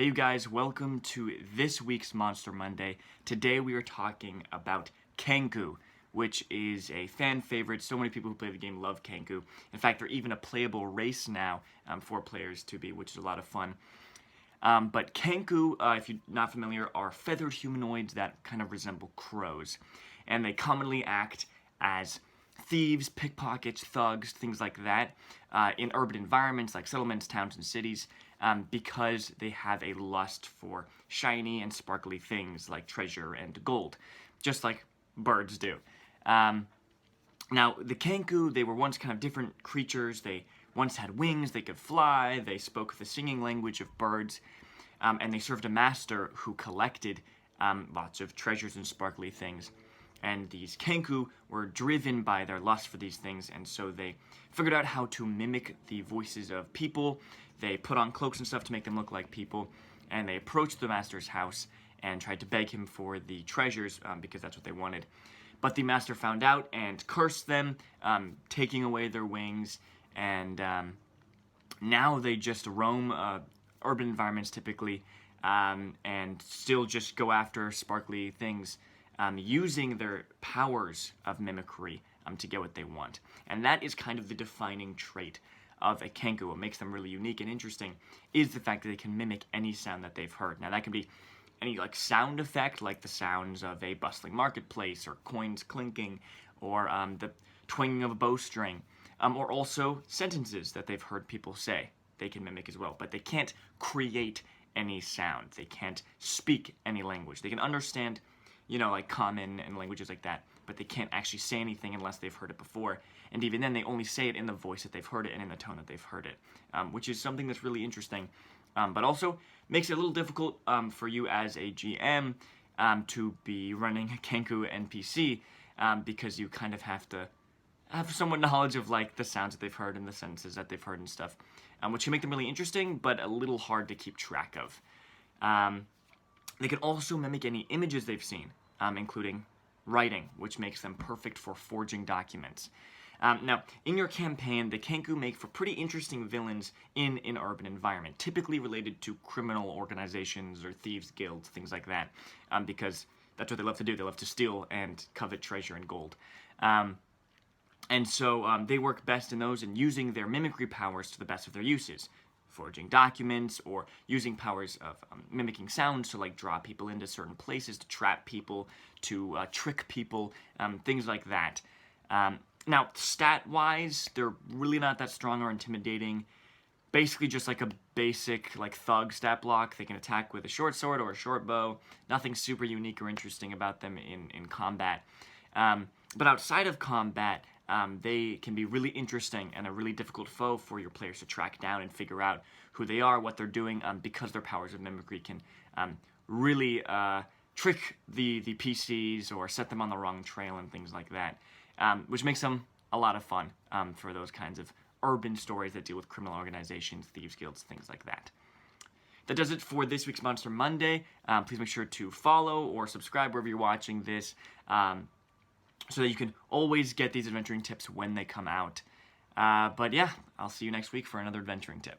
Hey you guys, welcome to this week's Monster Monday. Today we are talking about Kenku, which is a fan favorite. So many people who play the game love Kenku. In fact, they're even a playable race now for players to be, which is a lot of fun. But Kenku, if you're not familiar, are feathered humanoids that kind of resemble crows. And they commonly act as thieves, pickpockets, thugs, things like that, in urban environments like settlements, towns, and cities, because they have a lust for shiny and sparkly things like treasure and gold, just like birds do. Now, the Kenku, they were once kind of different creatures. They once had wings, they could fly, they spoke the singing language of birds, and they served a master who collected lots of treasures and sparkly things. And these Kenku were driven by their lust for these things, and so they figured out how to mimic the voices of people. They put on cloaks and stuff to make them look like people, and they approached the master's house and tried to beg him for the treasures because that's what they wanted. But the master found out and cursed them, taking away their wings, and now they just roam urban environments typically, and still just go after sparkly things, using their powers of mimicry to get what they want. And that is kind of the defining trait of a Kenku. What makes them really unique and interesting is the fact that they can mimic any sound that they've heard. Now that can be any like sound effect, like the sounds of a bustling marketplace, or coins clinking, or the twanging of a bowstring, or also sentences that they've heard people say. They can mimic as well, but they can't create any sound. They can't speak any language. They can understand, like common and languages like that, but they can't actually say anything unless they've heard it before. And even then, they only say it in the voice that they've heard it and in the tone that they've heard it, which is something that's really interesting, but also makes it a little difficult for you as a GM to be running a Kenku NPC, because you kind of have to have somewhat knowledge of like the sounds that they've heard and the sentences that they've heard and stuff, which can make them really interesting, but a little hard to keep track of. They can also mimic any images they've seen, including writing, which makes them perfect for forging documents. Now, in your campaign, the Kenku make for pretty interesting villains in an urban environment, typically related to criminal organizations or thieves' guilds, things like that, because that's what they love to do. They love to steal and covet treasure and gold. And so they work best in those and using their mimicry powers to the best of their uses. Forging documents, or using powers of mimicking sounds to like draw people into certain places, to trap people, to trick people, things like that. Now, stat-wise, they're really not that strong or intimidating. Basically just like a basic like thug stat block. They can attack with a short sword or a short bow. Nothing super unique or interesting about them in combat. But outside of combat, they can be really interesting and a really difficult foe for your players to track down and figure out who they are, what they're doing, because their powers of mimicry can really trick the PCs or set them on the wrong trail and things like that, which makes them a lot of fun for those kinds of urban stories that deal with criminal organizations, thieves' guilds, things like that. That does it for this week's Monster Monday. Please make sure to follow or subscribe wherever you're watching this, so that you can always get these adventuring tips when they come out. But yeah, I'll see you next week for another adventuring tip.